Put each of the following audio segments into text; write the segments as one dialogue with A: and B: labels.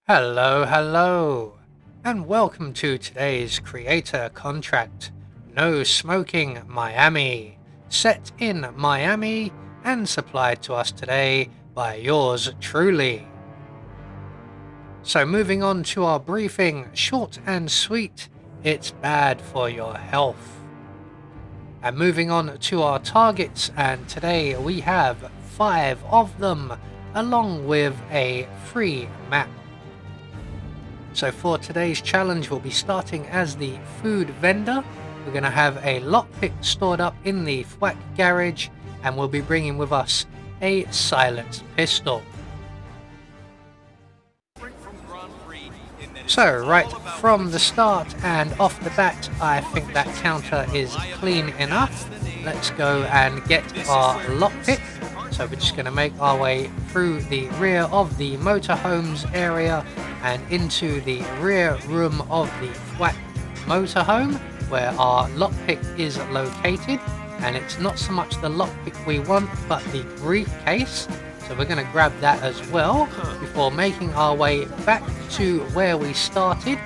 A: Hello, and welcome to today's creator contract, No Smoking Miami, set in Miami and supplied to us today by yours truly. So moving on to our briefing, short and sweet, it's bad for your health. And moving on to our targets, and today we have 5 of them, along with a free map. So for today's challenge, we'll be starting as the food vendor. We're going to have a lockpick stored up in the FWAC garage, and we'll be bringing with us a silenced pistol. So right from the start and off the bat, I think that counter is clean enough. Let's go and get our lockpick. So we're just going to make our way through the rear of the motorhomes area and into the rear room of the FWAC motorhome where our lockpick is located. And it's not so much the lockpick we want, but the briefcase. So we're going to grab that as well before making our way back to where we started.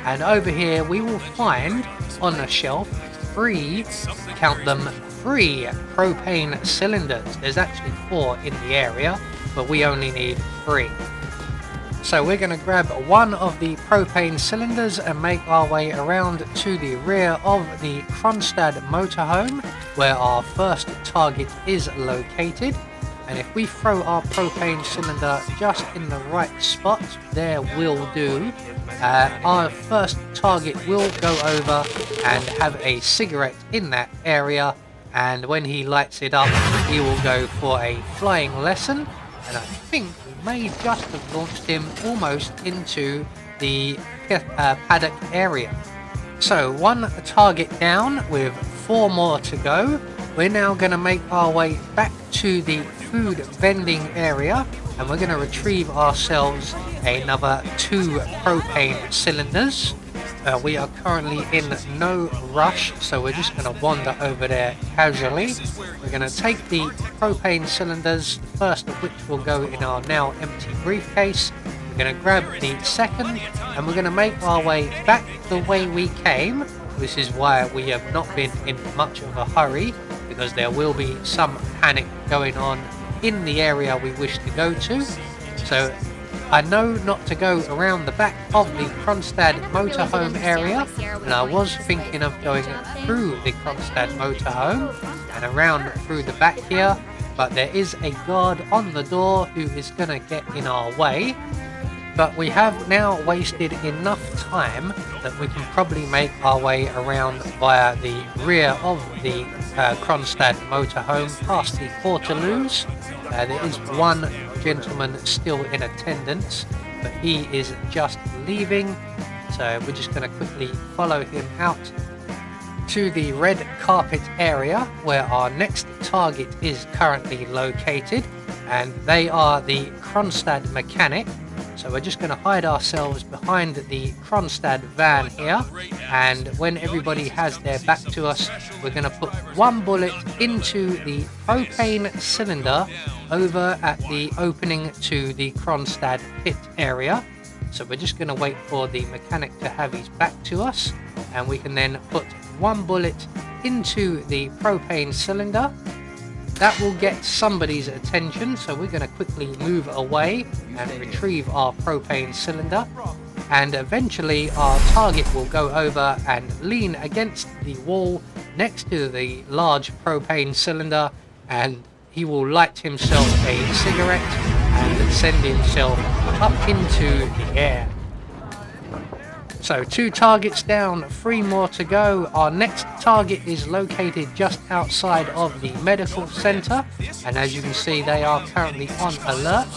A: And over here we will find on a shelf 3, count them, 3 propane cylinders. There's actually 4 in the area, but we only need 3. So we're going to grab one of the propane cylinders and make our way around to the rear of the Kronstadt motorhome where our first target is located. And if we throw our propane cylinder just in the right spot, there will do. Our first target will go over and have a cigarette in that area, and when he lights it up, he will go for a flying lesson, and I think we may just have launched him almost into the paddock area. So 1 target down with 4 more to go. We're now going to make our way back to the food vending area, and we're going to retrieve ourselves another 2 propane cylinders. We are currently in no rush, so we're just going to wander over there casually. We're going to take the propane cylinders, the first of which will go in our now empty briefcase. We're going to grab the second, and we're going to make our way back the way we came. This is why we have not been in much of a hurry, because there will be some panic going on in the area we wish to go to. So I know not to go around the back of the Kronstadt motorhome area, and I was thinking of going through the Kronstadt motorhome and around through the back here, but there is a guard on the door who is going to get in our way. But we have now wasted enough time that we can probably make our way around via the rear of the Kronstadt motorhome past the Portaloos. There is one gentleman still in attendance, but he is just leaving. So we're just going to quickly follow him out to the red carpet area where our next target is currently located, and they are the Kronstadt mechanic. So we're just going to hide ourselves behind the Kronstadt van here, and when everybody has their back to us, we're going to put 1 bullet into the propane cylinder over at the opening to the Kronstadt pit area. So we're just going to wait for the mechanic to have his back to us, and we can then put 1 bullet into the propane cylinder. That will get somebody's attention, so we're going to quickly move away and retrieve our propane cylinder, and eventually our target will go over and lean against the wall next to the large propane cylinder, and he will light himself a cigarette and send himself up into the air. So 2 targets down, 3 more to go. Our next target is located just outside of the medical center, and as you can see they are currently on alert,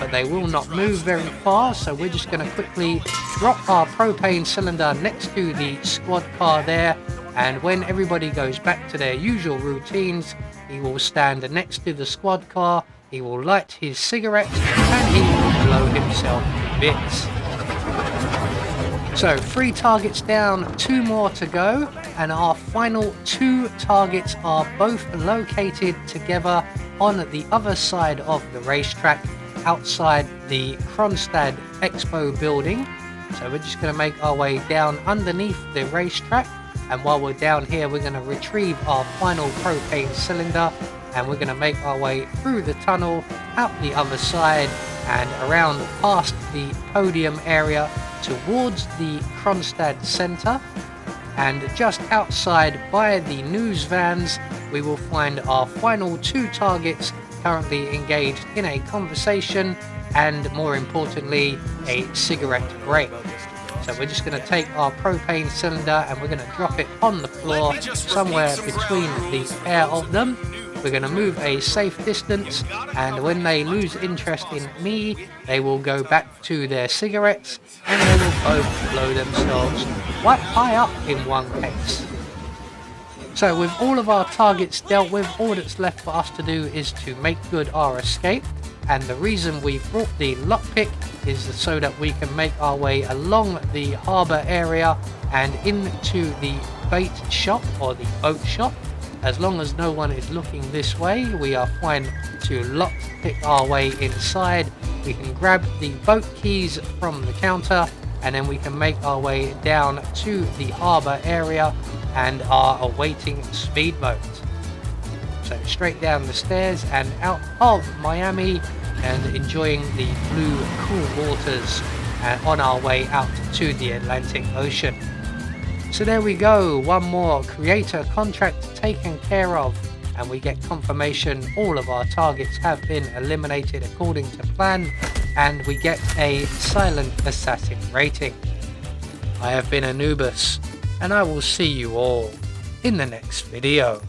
A: but they will not move very far, so we're just going to quickly drop our propane cylinder next to the squad car there, and when everybody goes back to their usual routines, he will stand next to the squad car, he will light his cigarette, and he will blow himself to bits. So 3 targets down, 2 more to go, and our final 2 targets are both located together on the other side of the racetrack outside the Kronstadt Expo building. So we're just going to make our way down underneath the racetrack, and while we're down here we're going to retrieve our final propane cylinder, and we're going to make our way through the tunnel, out the other side and around past the podium area towards the Kronstadt Center. And just outside by the news vans we will find our final 2 targets currently engaged in a conversation and, more importantly, a cigarette break. So we're just going to take our propane cylinder and we're going to drop it on the floor somewhere between the pair of them. We're going to move a safe distance, and when they lose interest in me they will go back to their cigarettes and they will both blow themselves quite high up in one case. So with all of our targets dealt with, all that's left for us to do is to make good our escape. And the reason we brought the lockpick is so that we can make our way along the harbour area and into the bait shop or the boat shop. As long as no one is looking this way, we are fine to lockpick our way inside. We can grab the boat keys from the counter and then we can make our way down to the harbour area and are awaiting speed boat. So straight down the stairs and out of Miami and enjoying the blue cool waters on our way out to the Atlantic Ocean. So there we go, one more creator contract taken care of, and we get confirmation all of our targets have been eliminated according to plan, and we get a silent assassin rating. I have been Anubis, and I will see you all in the next video.